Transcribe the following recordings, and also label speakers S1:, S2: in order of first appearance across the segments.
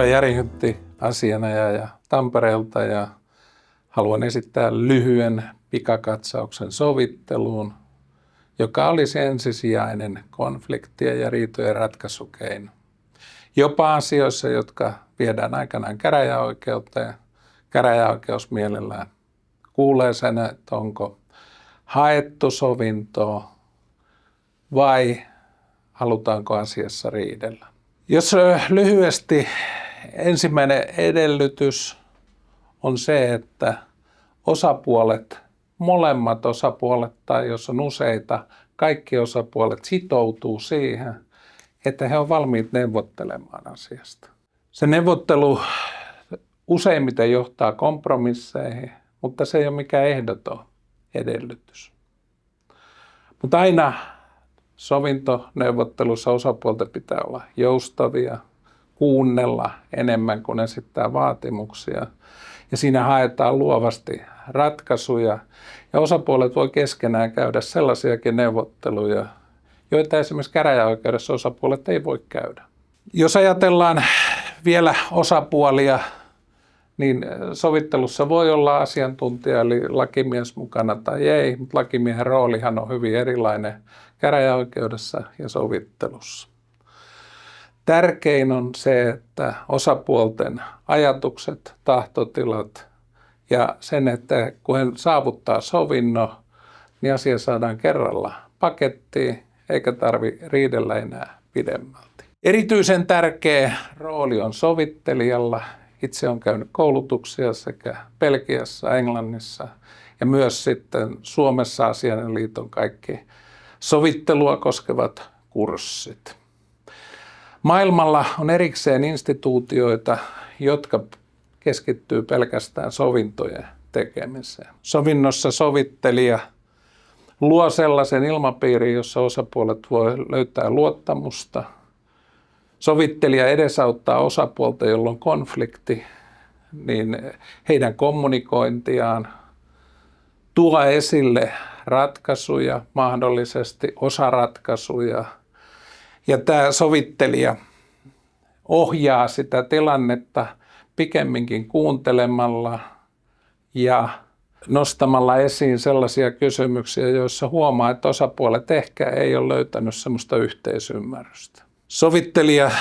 S1: Olen Jari Hytti, asianajaja Tampereelta ja haluan esittää lyhyen pikakatsauksen sovitteluun, joka olisi ensisijainen konfliktien ja riitojen ratkaisukeino. Jopa asioissa, jotka viedään aikanaan käräjäoikeuteen, käräjäoikeus mielellään kuulee sen, että onko haettu sovintoa vai halutaanko asiassa riidellä. Jos lyhyesti ensimmäinen edellytys on se, että molemmat osapuolet tai jos on useita, kaikki osapuolet sitoutuu siihen, että he ovat valmiit neuvottelemaan asiasta. Se neuvottelu useimmiten johtaa kompromisseihin, mutta se ei ole mikään ehdoton edellytys. Mutta aina sovintoneuvottelussa osapuolten pitää olla joustavia, kuunnella enemmän kuin esittää vaatimuksia. Ja siinä haetaan luovasti ratkaisuja. Ja osapuolet voi keskenään käydä sellaisiakin neuvotteluja, joita esimerkiksi käräjäoikeudessa osapuolet ei voi käydä. Jos ajatellaan vielä osapuolia, niin sovittelussa voi olla asiantuntija eli lakimies mukana tai ei, mutta lakimiehen roolihan on hyvin erilainen käräjäoikeudessa ja sovittelussa. Tärkein on se, että osapuolten ajatukset, tahtotilat ja sen, että kun he saavuttaa sovinnon, niin asia saadaan kerralla pakettiin eikä tarvitse riidellä enää pidemmälti. Erityisen tärkeä rooli on sovittelijalla. Itse olen käynyt koulutuksia sekä Belgiassa, Englannissa ja myös sitten Suomessa Asianajaliiton kaikki sovittelua koskevat kurssit. Maailmalla on erikseen instituutioita, jotka keskittyy pelkästään sovintojen tekemiseen. Sovinnossa sovittelija luo sellaisen ilmapiirin, jossa osapuolet voi löytää luottamusta. Sovittelija edesauttaa osapuolta, jolloin konflikti, niin heidän kommunikointiaan, tuo esille ratkaisuja, mahdollisesti osaratkaisuja. Ja tämä sovittelija ohjaa sitä tilannetta pikemminkin kuuntelemalla ja nostamalla esiin sellaisia kysymyksiä, joissa huomaa, että osapuolet ehkä ei ole löytänyt sellaista yhteisymmärrystä. Sovittelija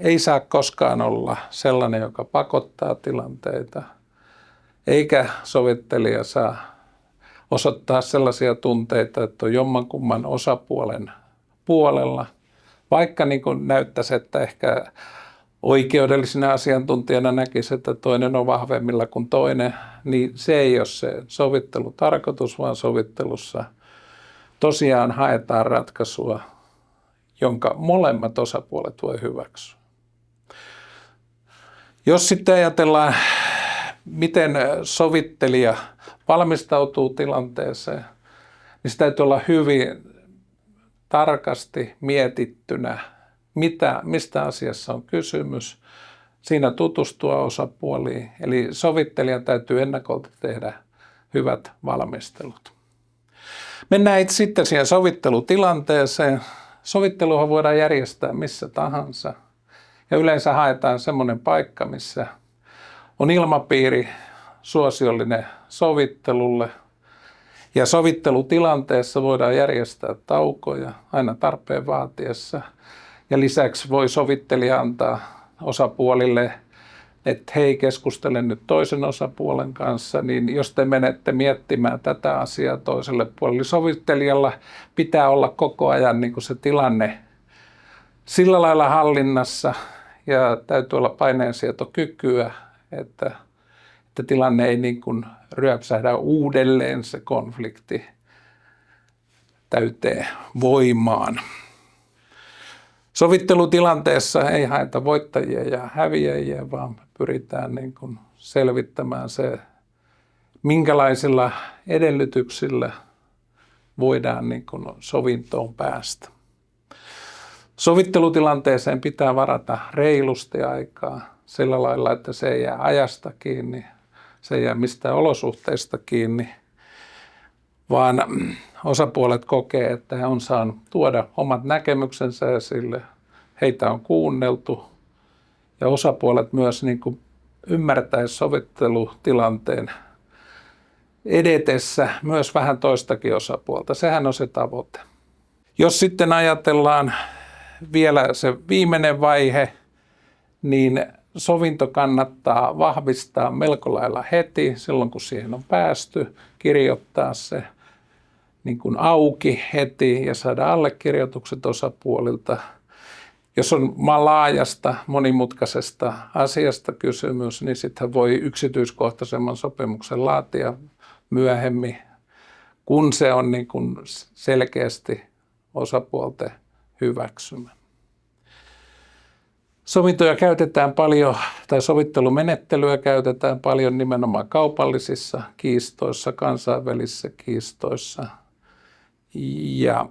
S1: ei saa koskaan olla sellainen, joka pakottaa tilanteita, eikä sovittelija saa osoittaa sellaisia tunteita, että on jommankumman osapuolen puolella. Vaikka niin kuin näyttäisi, että ehkä oikeudellisena asiantuntijana näkisi, että toinen on vahvemmilla kuin toinen, niin se ei ole se sovittelutarkoitus, vaan sovittelussa tosiaan haetaan ratkaisua, jonka molemmat osapuolet voi hyväksyä. Jos sitten ajatellaan, miten sovittelija valmistautuu tilanteeseen, niin se täytyy olla hyvin tarkasti mietittynä, mistä asiassa on kysymys. Siinä tutustua osapuoliin. Eli sovittelijan täytyy ennakolta tehdä hyvät valmistelut. Mennään sitten siihen sovittelutilanteeseen. Sovittelua voidaan järjestää missä tahansa. Ja yleensä haetaan semmoinen paikka, missä on ilmapiiri suosiollinen sovittelulle. Ja sovittelutilanteessa voidaan järjestää taukoja aina tarpeen vaatiessa. Ja lisäksi voi sovittelija antaa osapuolille, että hei, keskustele nyt toisen osapuolen kanssa, niin jos te menette miettimään tätä asiaa toiselle puolelle, niin sovittelijalla pitää olla koko ajan niin kuin se tilanne sillä lailla hallinnassa ja täytyy olla paineensietokykyä, että tilanne ei niin kuin ryöpsähdä uudelleen se konflikti täyteen voimaan. Sovittelutilanteessa ei haeta voittajia ja häviäjiä, vaan pyritään niin kuin selvittämään se, minkälaisilla edellytyksillä voidaan niin kuin sovintoon päästä. Sovittelutilanteeseen pitää varata reilusti aikaa sillä lailla, että se ei jää ajasta kiinni, se ei jää mistään olosuhteista kiinni, vaan osapuolet kokee, että he on saanut tuoda omat näkemyksensä esille, heitä on kuunneltu ja osapuolet myös niin kuin ymmärtäisi sovittelutilanteen edetessä myös vähän toistakin osapuolta. Sehän on se tavoite. Jos sitten ajatellaan vielä se viimeinen vaihe, niin sovinto kannattaa vahvistaa melko lailla heti silloin, kun siihen on päästy, kirjoittaa se niin kuin auki heti ja saada allekirjoitukset osapuolilta. Jos on laajasta, monimutkaisesta asiasta kysymys, niin sitten voi yksityiskohtaisemman sopimuksen laatia myöhemmin, kun se on niin kuin selkeästi osapuolten hyväksymä. Sovintoja käytetään paljon, tai sovittelumenettelyä käytetään paljon nimenomaan kaupallisissa kiistoissa, kansainvälisissä kiistoissa. Ja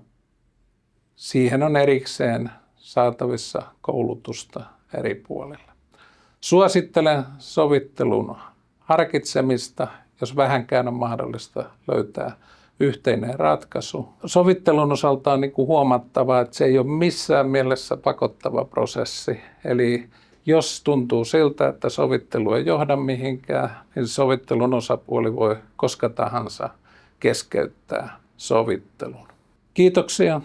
S1: siihen on erikseen saatavissa koulutusta eri puolilla. Suosittelen sovittelun harkitsemista, jos vähänkään on mahdollista löytää yhteinen ratkaisu. Sovittelun osalta on niin kuin huomattava, että se ei ole missään mielessä pakottava prosessi. Eli jos tuntuu siltä, että sovittelu ei johda mihinkään, niin sovittelun osapuoli voi koska tahansa keskeyttää sovittelun. Kiitoksia.